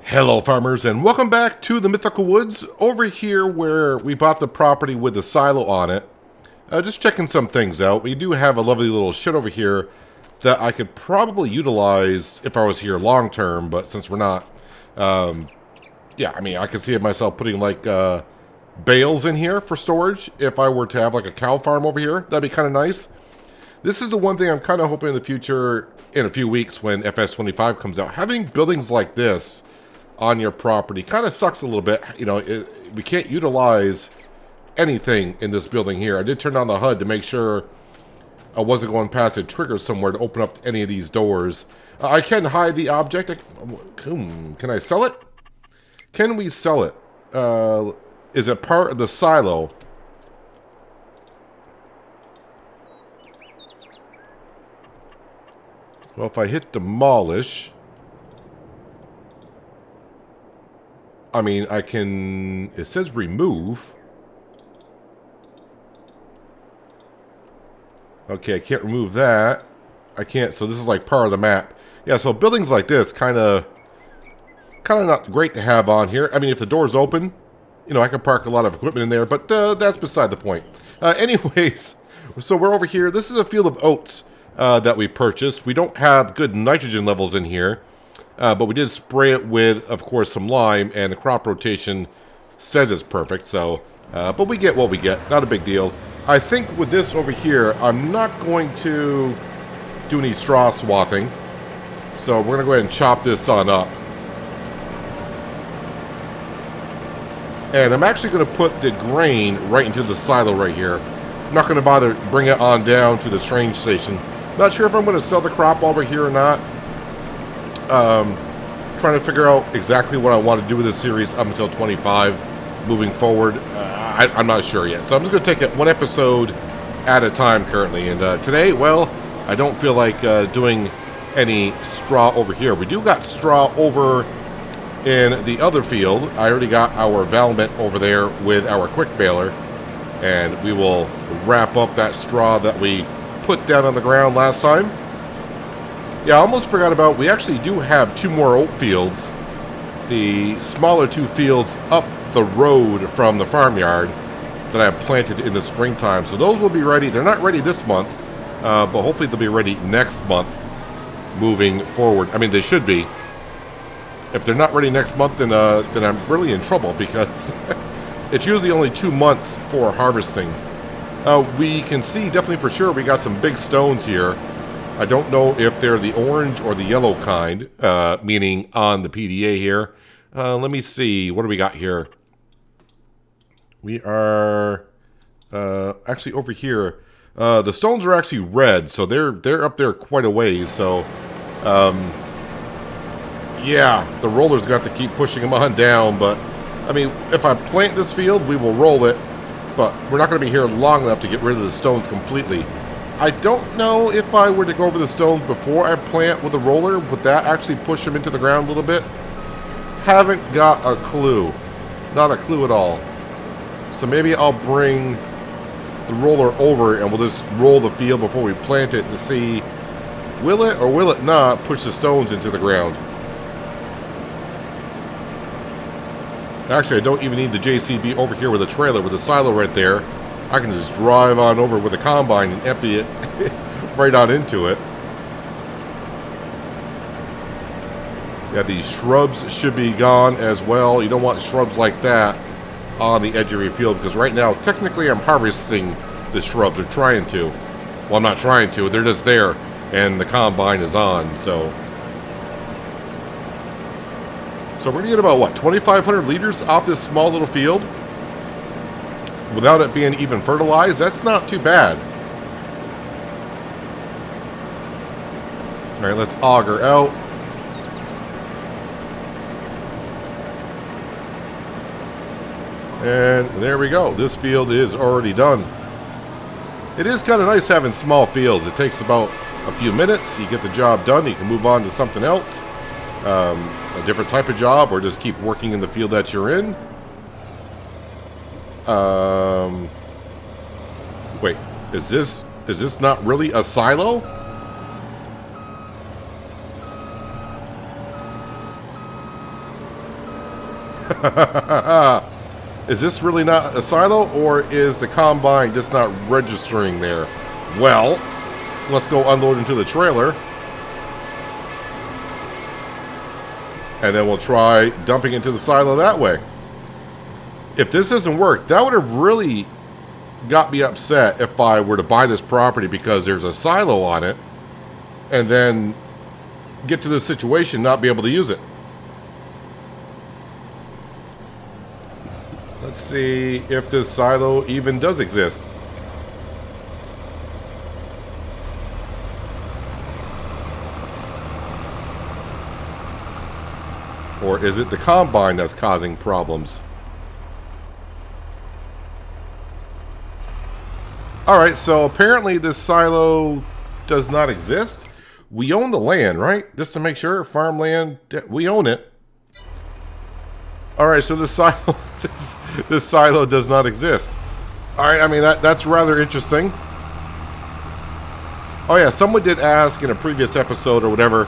Hello farmers and welcome back to the Mythical Woods, over here where we bought the property with the silo on it. Just checking some things out. We do have a lovely little shed over here that I could probably utilize if I was here long term, but since we're not, yeah, I mean, I could see myself putting like bales in here for storage if I were to have like a cow farm over here. That'd be kind of nice. This is the one thing I'm kind of hoping in the future, in a few weeks when FS25 comes out, having buildings like this on your property kind of sucks a little bit. You know, we can't utilize anything in this building here. I did turn on the HUD to make sure I wasn't going past a trigger somewhere to open up any of these doors. I can hide the object. Can I sell it? Can we sell it? Is it part of the silo? Well, if I hit demolish, I mean, I can, it says remove. Okay, I can't remove that. I can't, so this is like part of the map. Yeah, so buildings like this, kind of not great to have on here. I mean, if the door's open, you know, I can park a lot of equipment in there, but that's beside the point. Anyways, so we're over here. This is a field of oats that we purchased. We don't have good nitrogen levels in here. But we did spray it with, of course, some lime, and the crop rotation says it's perfect. So, but we get what we get. Not a big deal. I think with this over here, I'm not going to do any straw swathing. So we're going to go ahead and chop this on up. And I'm actually going to put the grain right into the silo right here. I'm not going to bother bring it on down to the train station. Not sure if I'm going to sell the crop over here or not. Trying to figure out exactly what I want to do with this series up until 25 moving forward. I'm not sure yet, so I'm just going to take it one episode at a time currently. And today, well, I don't feel like doing any straw over here. We do got straw over in the other field. I already got our valmet over there with our quick baler, and we will wrap up that straw that we put down on the ground last time. Yeah, I almost forgot about, we actually do have two more oat fields. The smaller two fields up the road from the farmyard that I planted in the springtime. So those will be ready. They're not ready this month, but hopefully they'll be ready next month moving forward. I mean, they should be. If they're not ready next month, then I'm really in trouble because it's usually only 2 months for harvesting. We can see definitely for sure we got some big stones here. I don't know if they're the orange or the yellow kind, meaning on the PDA here. Let me see. What do we got here? We are actually over here. The stones are actually red, so they're up there quite a ways. So, yeah, the roller's got to keep pushing them on down. But, I mean, if I plant this field, we will roll it. But we're not going to be here long enough to get rid of the stones completely. I don't know if I were to go over the stones before I plant with a roller, would that actually push them into the ground a little bit? Haven't got a clue. Not a clue at all. So maybe I'll bring the roller over and we'll just roll the field before we plant it to see, will it or will it not push the stones into the ground? Actually, I don't even need the JCB over here with a trailer with a silo right there. I can just drive on over with a combine and empty it right on into it. Yeah, these shrubs should be gone as well. You don't want shrubs like that on the edge of your field because right now, technically, I'm harvesting the shrubs. Or trying to. Well, I'm not trying to. They're just there, and the combine is on. So we're going to get about, what, 2,500 liters off this small little field? Without it being even fertilized, that's not too bad. All right, let's auger out. And there we go. This field is already done. It is kind of nice having small fields. It takes about a few minutes. You get the job done. You can move on to something else. A different type of job, or just keep working in the field that you're in. Wait, is this not really a silo? Is this really not a silo, or is the combine just not registering there? Well, let's go unload into the trailer. And then we'll try dumping into the silo that way. If this doesn't work, that would have really got me upset if I were to buy this property because there's a silo on it, and then get to this situation, not be able to use it. Let's see if this silo even does exist. Or is it the combine that's causing problems? Alright, so apparently this silo does not exist. We own the land, right? Just to make sure, farmland, we own it. Alright, so this silo, this silo does not exist. Alright, I mean, that's rather interesting. Oh yeah, someone did ask in a previous episode or whatever,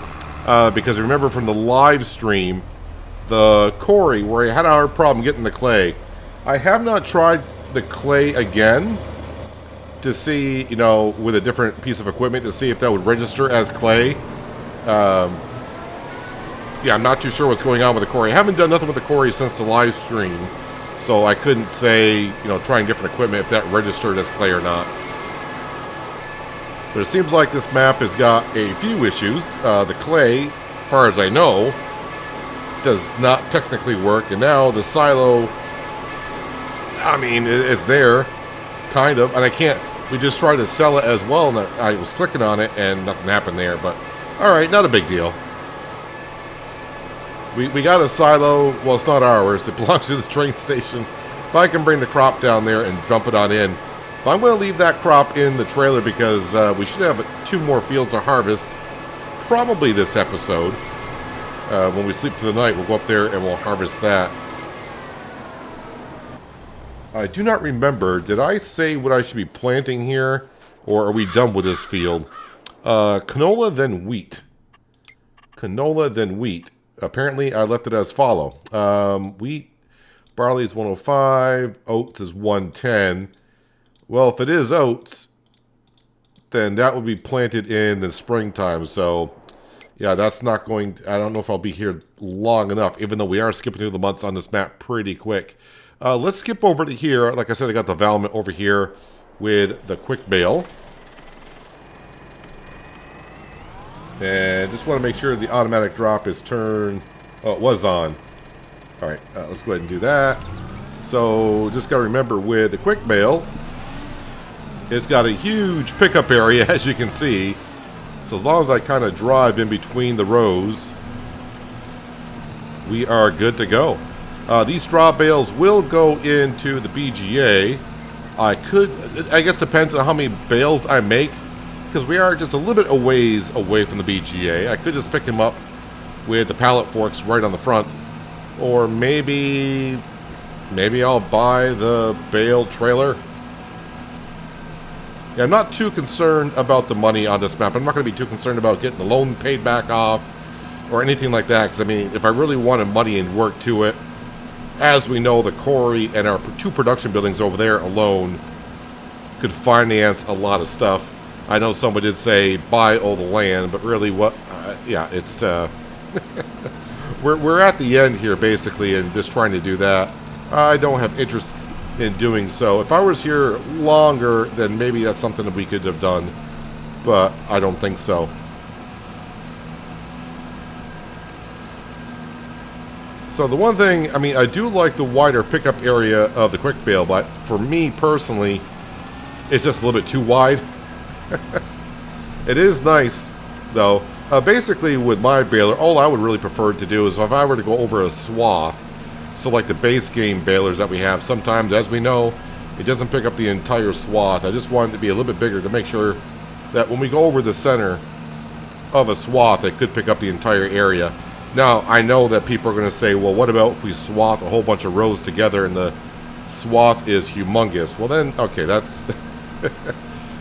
because I remember from the live stream, the quarry, where I had a hard problem getting the clay. I have not tried the clay again to see, you know, with a different piece of equipment to see if that would register as clay. Yeah, I'm not too sure what's going on with the quarry. I haven't done nothing with the quarry since the live stream, so I couldn't say, you know, trying different equipment if that registered as clay or not. But it seems like this map has got a few issues. The clay, as far as I know, does not technically work, and now the silo, I mean, it's there, kind of, and I can't, we just tried to sell it as well, and I was clicking on it, and nothing happened there, but, alright, not a big deal. We got a silo, well, it's not ours, it belongs to the train station, but I can bring the crop down there and dump it on in. But I'm going to leave that crop in the trailer because we should have 2 more fields to harvest, probably this episode. When we sleep through the night, we'll go up there and we'll harvest that. I do not remember, did I say what I should be planting here? Or are we done with this field? Canola, then wheat. Canola, then wheat. Apparently, I left it as follow. Wheat, barley is 105, oats is 110. Well, if it is oats, then that will be planted in the springtime, so... yeah, that's not going to, I don't know if I'll be here long enough, even though we are skipping through the months on this map pretty quick. Let's skip over to here. Like I said, I got the Valmet over here with the quick bale. And just want to make sure the automatic drop is turned. Oh, it was on. Alright, let's go ahead and do that. So, just got to remember with the quick bale, it's got a huge pickup area, as you can see. So as long as I kind of drive in between the rows, we are good to go. These straw bales will go into the BGA. I guess depends on how many bales I make, because we are just a little bit a ways away from the BGA. I could just pick them up with the pallet forks right on the front, or maybe I'll buy the bale trailer. Yeah, I'm not too concerned about the money on this map. I'm not going to be too concerned about getting the loan paid back off or anything like that. Because, I mean, if I really wanted money and work to it, as we know, the quarry and our 2 production buildings over there alone could finance a lot of stuff. I know someone did say buy all the land, but really what... yeah, it's... we're at the end here, basically, and just trying to do that. I don't have interest in doing so. If I was here longer, then maybe that's something that we could have done, but I don't think so. So the one thing, I mean, I do like the wider pickup area of the quick bale, but for me personally, it's just a little bit too wide. It is nice, though. Basically, with my baler, all I would really prefer to do is if I were to go over a swath, so like the base game balers that we have, sometimes, as we know, it doesn't pick up the entire swath. I just want it to be a little bit bigger to make sure that when we go over the center of a swath, it could pick up the entire area. Now, I know that people are going to say, well, what about if we swath a whole bunch of rows together and the swath is humongous? Well then, okay, that's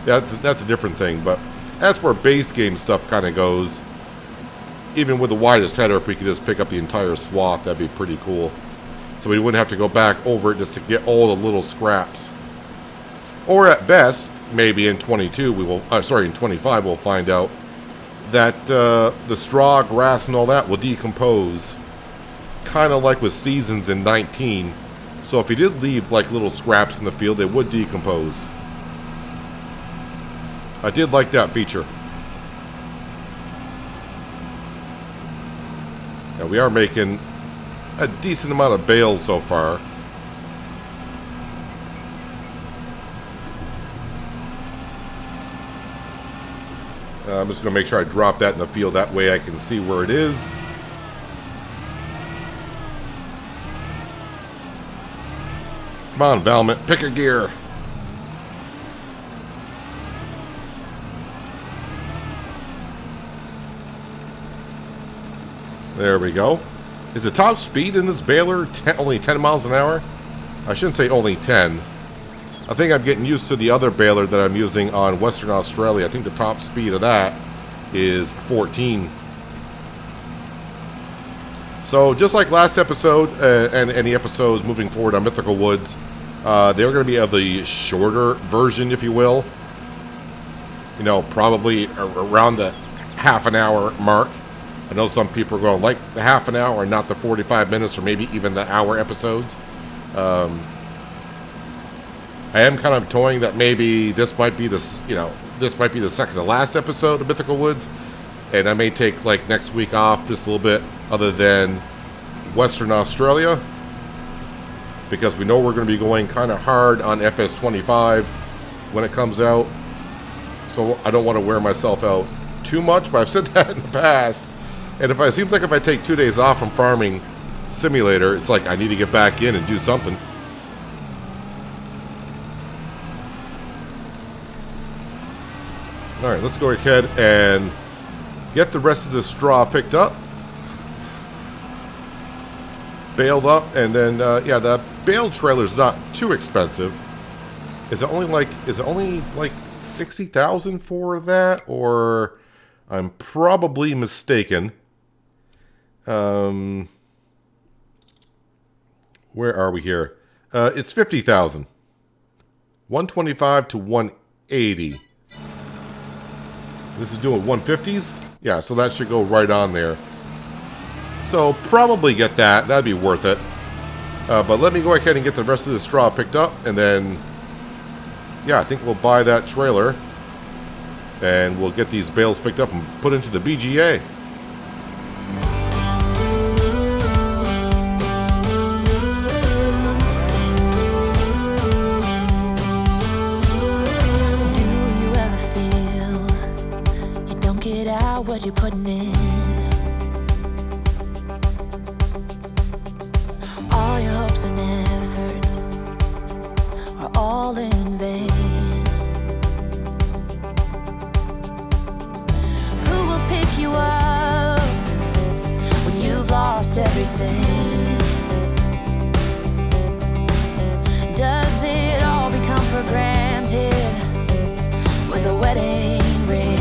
that's a different thing. But as for base game stuff kind of goes, even with the widest header, if we could just pick up the entire swath, that'd be pretty cool. so we wouldn't have to go back over it just to get all the little scraps. Or at best, maybe in 22 we will, in 25 we'll find out that the straw, grass, and all that will decompose, kind of like with seasons in 19. So if you did leave like little scraps in the field, they would decompose. I did like that feature. Now we are making a decent amount of bales so far. I'm just going to make sure I drop that in the field. That way I can see where it is. Come on, Valmont, pick a gear. There we go. Is the top speed in this baler only 10 miles an hour? I shouldn't say only 10. I think I'm getting used to the other baler that I'm using on Western Australia. I think the top speed of that is 14. So just like last episode and any episodes moving forward on Mythical Woods, they're going to be of the shorter version, if you will. You know, probably around the half an hour mark. I know some people are going to like the half an hour and not the 45 minutes or maybe even the hour episodes. I am kind of toying that maybe this might be the second to last episode of Mythical Woods, and I may take like next week off just a little bit, other than Western Australia, because we know we're going to be going kind of hard on FS25 when it comes out. So I don't want to wear myself out too much, but I've said that in the past. And it seems like if I take 2 days off from Farming Simulator, it's like I need to get back in and do something. All right, let's go ahead and get the rest of the straw picked up, baled up, and then yeah, the bale trailer is not too expensive. Is it only like 60,000 for that, or I'm probably mistaken? Where are we here? It's 50,000. 125 to 180. This is doing 150s? Yeah, so that should go right on there. So probably get that. That'd be worth it. But let me go ahead and get the rest of the straw picked up, and then yeah, I think we'll buy that trailer and we'll get these bales picked up and put into the BGA. What you're putting in, all your hopes and efforts are all in vain. Who will pick you up when you've lost everything? Does it all become for granted with a wedding ring?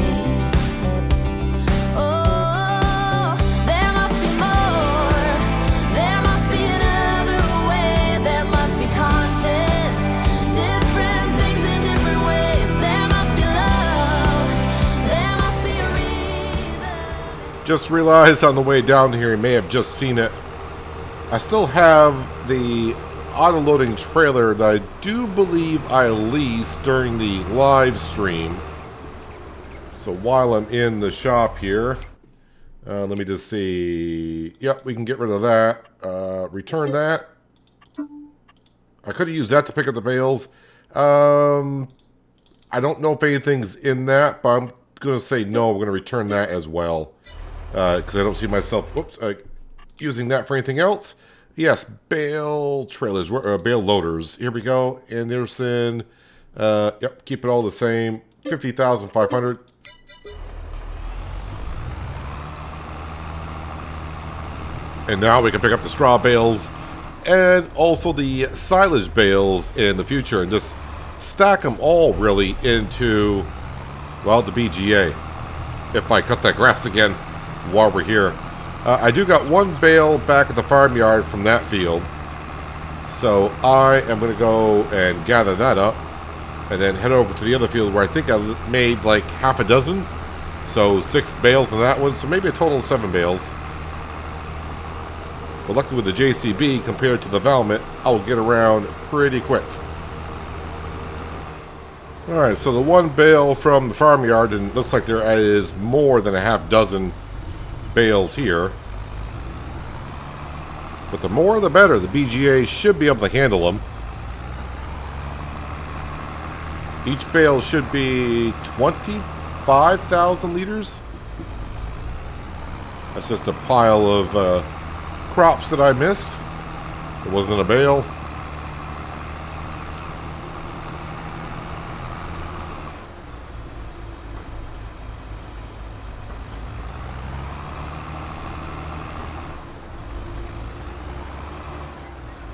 Just realized on the way down here, you may have just seen it. I still have the auto-loading trailer that I do believe I leased during the live stream. So while I'm in the shop here, let me just see. Yep, we can get rid of that. Return that. I could have used that to pick up the bales. I don't know if anything's in that, but I'm going to say no. We're going to return that as well. Because I don't see myself, using that for anything else. Yes, bale trailers, bale loaders. Here we go. Anderson. Yep, keep it all the same. 50,500. And now we can pick up the straw bales and also the silage bales in the future and just stack them all really into, well, the BGA. If I cut that grass again while we're here. I do got one bale back at the farmyard from that field. So I am going to go and gather that up and then head over to the other field where I think I made like half a dozen. So 6 bales in that one, so maybe a total of 7 bales. But luckily with the JCB compared to the Valmet, I will get around pretty quick. Alright, so the 1 bale from the farmyard, and it looks like there is more than a half dozen bales here. But the more the better. The BGA should be able to handle them. Each bale should be 25,000 liters. That's just a pile of crops that I missed. It wasn't a bale.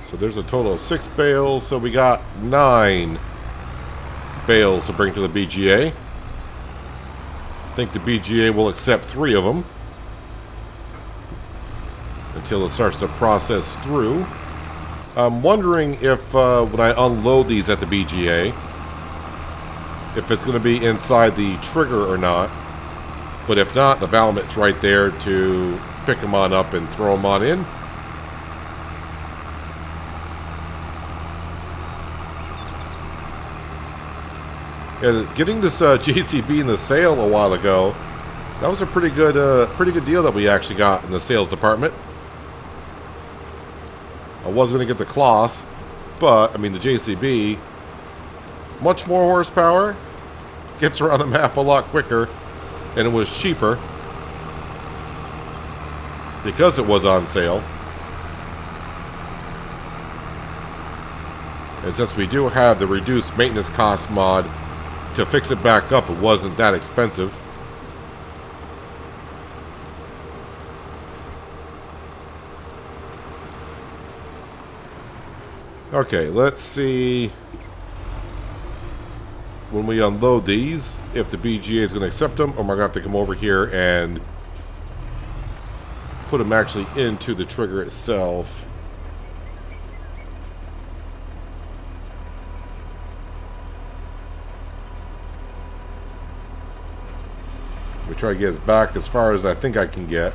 So there's a total of 6 bales, so we got 9 bales to bring to the BGA. I think the BGA will accept 3 of them until it starts to process through. I'm wondering if when I unload these at the BGA, if it's going to be inside the trigger or not. But if not, the Valmet's right there to pick them on up and throw them on in. Yeah, getting this JCB in the sale a while ago, that was a pretty good deal that we actually got in the sales department. I was going to get the Kloss, but I mean the JCB, much more horsepower, gets around the map a lot quicker, and it was cheaper because it was on sale. And since we do have the reduced maintenance cost mod to fix it back up, it wasn't that expensive. Okay, let's see when we unload these if the BGA is going to accept them, or am I going to have to come over here and put them actually into the trigger itself. We try to get us back as far as I think I can get.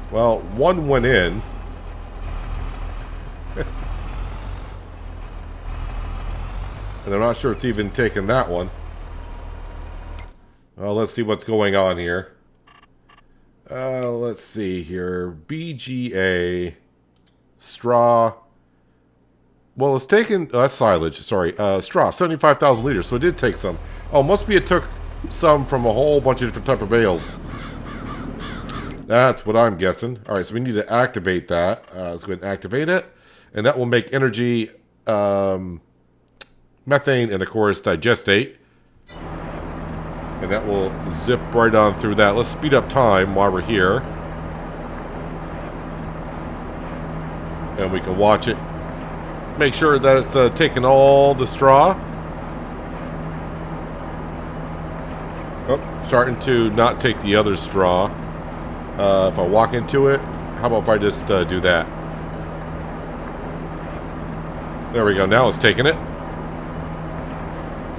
Well, one went in. And I'm not sure it's even taken that one. Well, let's see what's going on here. Let's see here. BGA. Straw. Well, it's taken... Oh, that's silage. Sorry. Straw. 75,000 liters. So it did take some. Oh, must be it took some from a whole bunch of different type of bales. That's what I'm guessing. Alright, so we need to activate that. Let's go ahead and activate it. And that will make energy, methane, and of course digestate. And that will zip right on through that. Let's speed up time while we're here. And we can watch it. Make sure that it's taking all the straw. Oh, starting to not take the other straw. If I walk into it, how about if I just do that? There we go. Now it's taking it.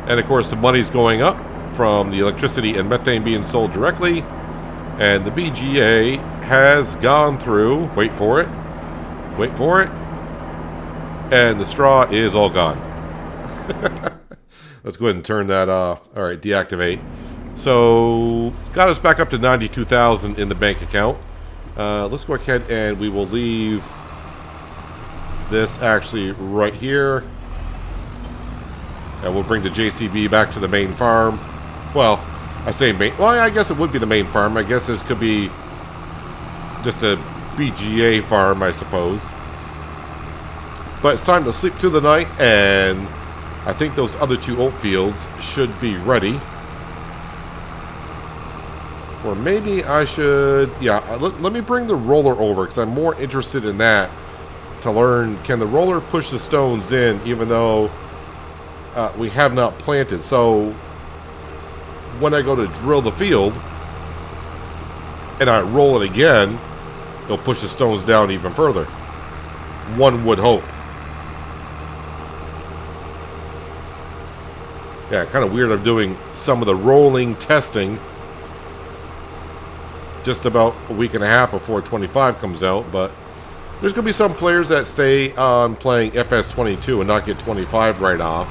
And of course the money's going up from the electricity and methane being sold directly. And the BGA has gone through. Wait for it. Wait for it. And the straw is all gone. Let's go ahead and turn that off. Alright, deactivate. So, got us back up to 92,000 in the bank account. Let's go ahead and we will leave this actually right here. And we'll bring the JCB back to the main farm. Well, I say main... Well, I guess it would be the main farm. I guess this could be just a BGA farm, I suppose. But it's time to sleep through the night, and I think those other 2 oat fields should be ready. Or maybe I should... Yeah, let me bring the roller over, because I'm more interested in that. To learn, can the roller push the stones in, even though we have not planted? So, when I go to drill the field, and I roll it again, it'll push the stones down even further. One would hope. Yeah, kind of weird I'm doing some of the rolling testing just about a week and a half before 25 comes out, but there's going to be some players that stay on playing FS22 and not get 25 right off.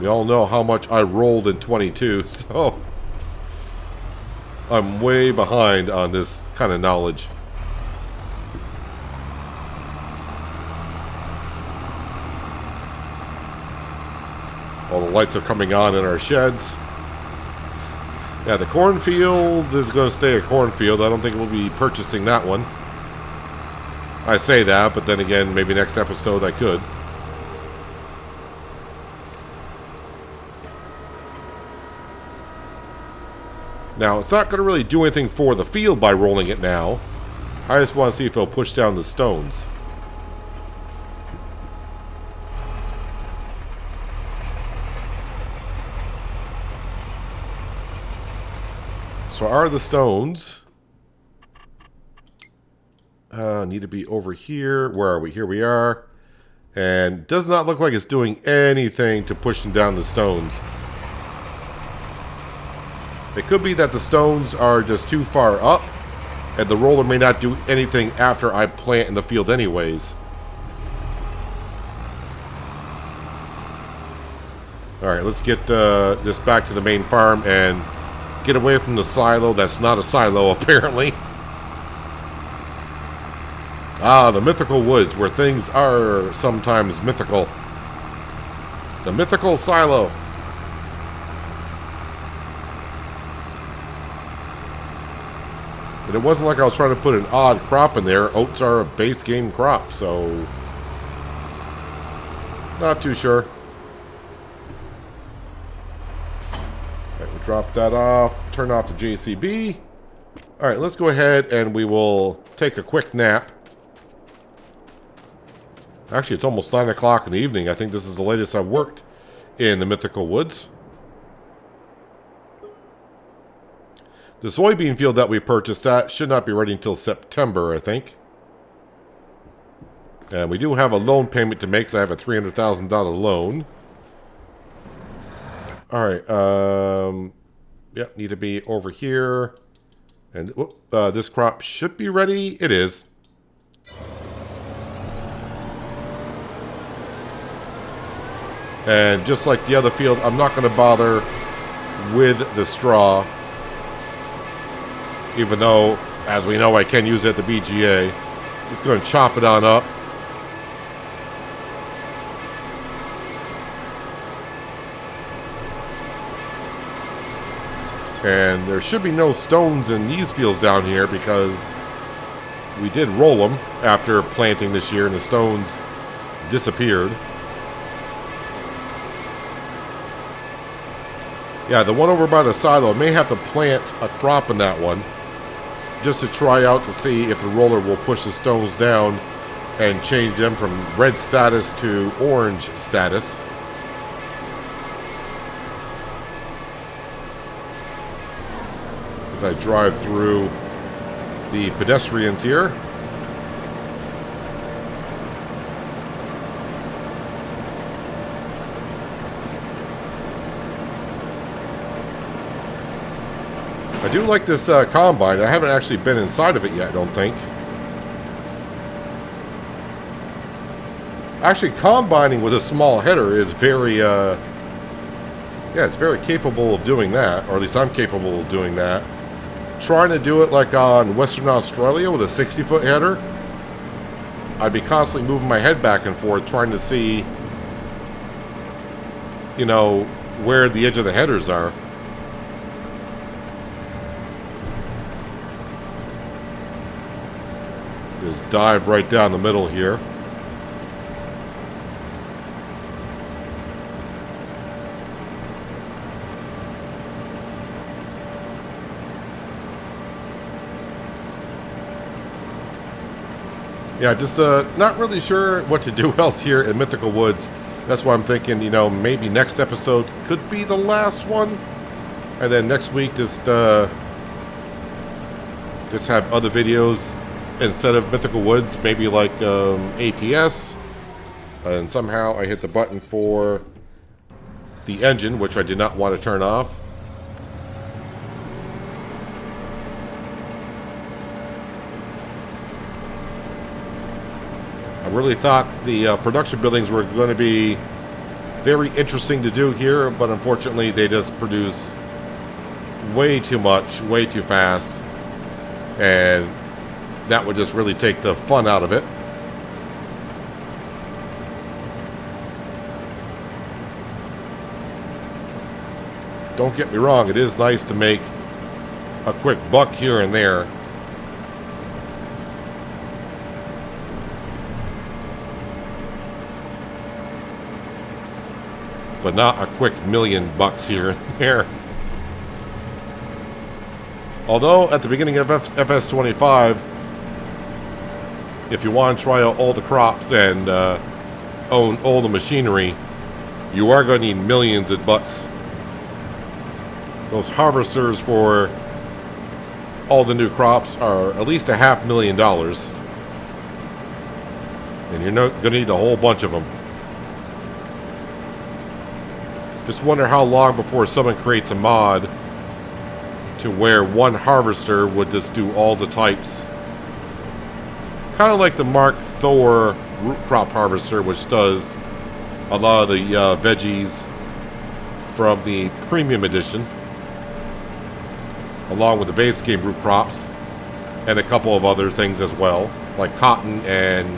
We all know how much I rolled in 22, so I'm way behind on this kind of knowledge. All the lights are coming on in our sheds. Yeah, the cornfield is going to stay a cornfield. I don't think we'll be purchasing that one. I say that, but then again, maybe next episode I could. Now, it's not going to really do anything for the field by rolling it now. I just want to see if it'll push down the stones. So are the stones need to be over here. Where are we? Here we are. And does not look like it's doing anything to pushing down the stones. It could be that the stones are just too far up, and the roller may not do anything after I plant in the field anyways. Alright, let's get this back to the main farm and get away from the silo. That's not a silo, apparently. Ah, the Mythical Woods, where things are sometimes mythical. The mythical silo. But it wasn't like I was trying to put an odd crop in there. Oats are a base game crop, so not too sure. Alright, we'll drop that off. Turn off the JCB. Alright, let's go ahead and we will take a quick nap. Actually, it's almost 9 o'clock in the evening. I think this is the latest I've worked in the Mythical Woods. The soybean field that we purchased, that should not be ready until September, I think. And we do have a loan payment to make, so I have a $300,000 loan. Alright, yep, need to be over here. And this crop should be ready. It is. And just like the other field, I'm not going to bother with the straw. Even though, as we know, I can use it at the BGA. Just going to chop it on up. And there should be no stones in these fields down here because we did roll them after planting this year and the stones disappeared. Yeah, the one over by the silo, may have to plant a crop in that one just to try out to see if the roller will push the stones down and change them from red status to orange status. As I drive through the pedestrians here. I do like this combine. I haven't actually been inside of it yet, I don't think. Actually, combining with a small header is very, yeah, it's very capable of doing that. Or at least I'm capable of doing that. Trying to do it like on Western Australia with a 60-foot header, I'd be constantly moving my head back and forth trying to see, you know, where the edge of the headers are. Just dive right down the middle here. Yeah, just not really sure what to do else here in Mythical Woods. That's why I'm thinking, you know, maybe next episode could be the last one. And then next week just have other videos instead of Mythical Woods, maybe like ATS. And somehow I hit the button for the engine, which I did not want to turn off. I really thought the production buildings were going to be very interesting to do here, but unfortunately they just produce way too much, way too fast, and that would just really take the fun out of it. Don't get me wrong, it is nice to make a quick buck here and there. But not a quick $1,000,000 here and there. Although, at the beginning of FS25, if you want to try out all the crops and own all the machinery, you are going to need millions of bucks. Those harvesters for all the new crops are at least $500,000. And you're not going to need a whole bunch of them. Just wonder how long before someone creates a mod to where one harvester would just do all the types. Kind of like the Mark Thor root crop harvester, which does a lot of the veggies from the premium edition, along with the base game root crops, and a couple of other things as well, like cotton and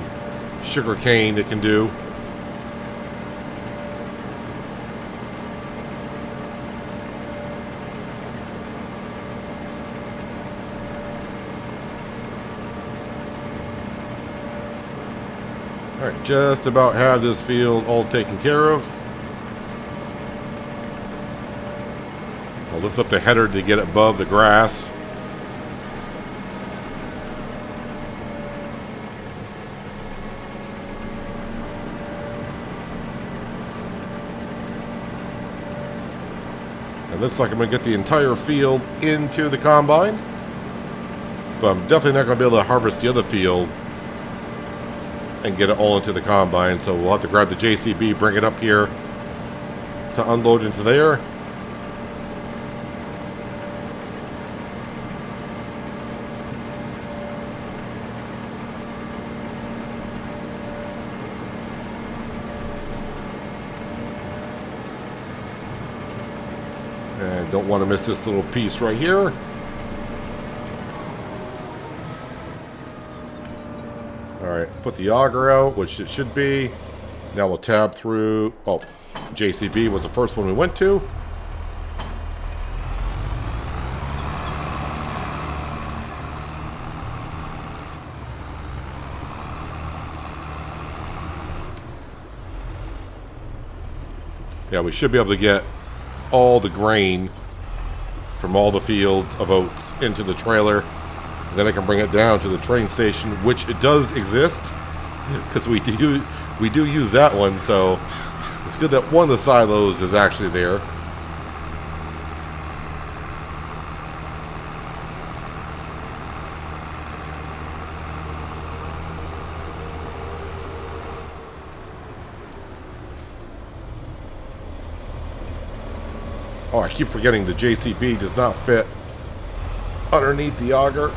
sugar cane it can do. Alright, just about have this field all taken care of. I'll lift up the header to get it above the grass. It looks like I'm going to get the entire field into the combine. But I'm definitely not going to be able to harvest the other field and get it all into the combine. So we'll have to grab the JCB, bring it up here to unload into there. And don't want to miss this little piece right here. Alright, put the auger out, which it should be. Now we'll tab through. Oh, JCB was the first one we went to. Yeah, we should be able to get all the grain from all the fields of oats into the trailer. Then I can bring it down to the train station, which it does exist, because we do use that one. So it's good that one of the silos is actually there. Oh, I keep forgetting the JCB does not fit underneath the auger.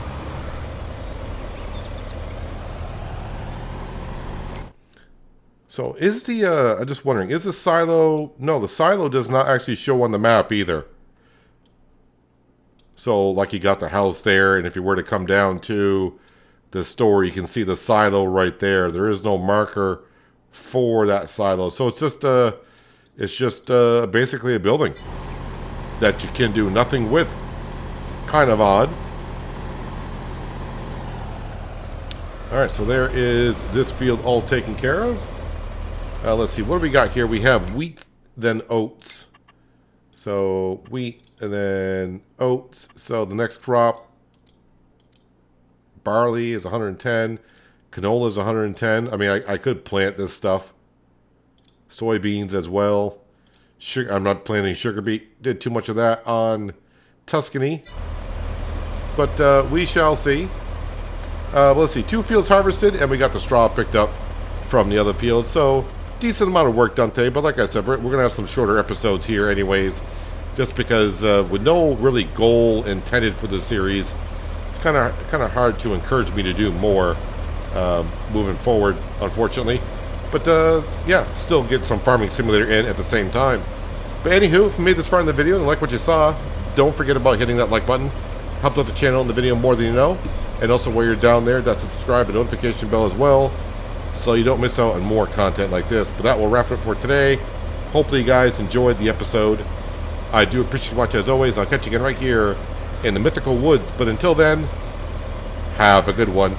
So is the, I'm just wondering, is the silo, no, the silo does not actually show on the map either. So like you got the house there, and if you were to come down to the store, you can see the silo right there. There is no marker for that silo. So it's just basically a building that you can do nothing with. Kind of odd. Alright, so there is this field all taken care of. Let's see, what do we got here? We have wheat, then oats. So wheat and then oats. So the next crop, barley is 110. Canola is 110. I mean, I could plant this stuff. soybeans as well. Sugar, I'm not planting sugar beet. Did too much of that on Tuscany. But we shall see. Let's see. 2 fields harvested, and we got the straw picked up from the other fields. So, decent amount of work done today. But like I said, we're going to have some shorter episodes here anyways. Just because with no really goal intended for the series, it's kind of hard to encourage me to do more moving forward, unfortunately. But yeah, still get some farming simulator in at the same time. But anywho, if you made this far in the video and like what you saw, don't forget about hitting that like button. Helps out the channel and the video more than you know. And also while you're down there, that subscribe and notification bell as well, so you don't miss out on more content like this. But that will wrap it up for today. Hopefully you guys enjoyed the episode. I do appreciate you watching as always. I'll catch you again right here in the Mythical Woods. But until then, have a good one.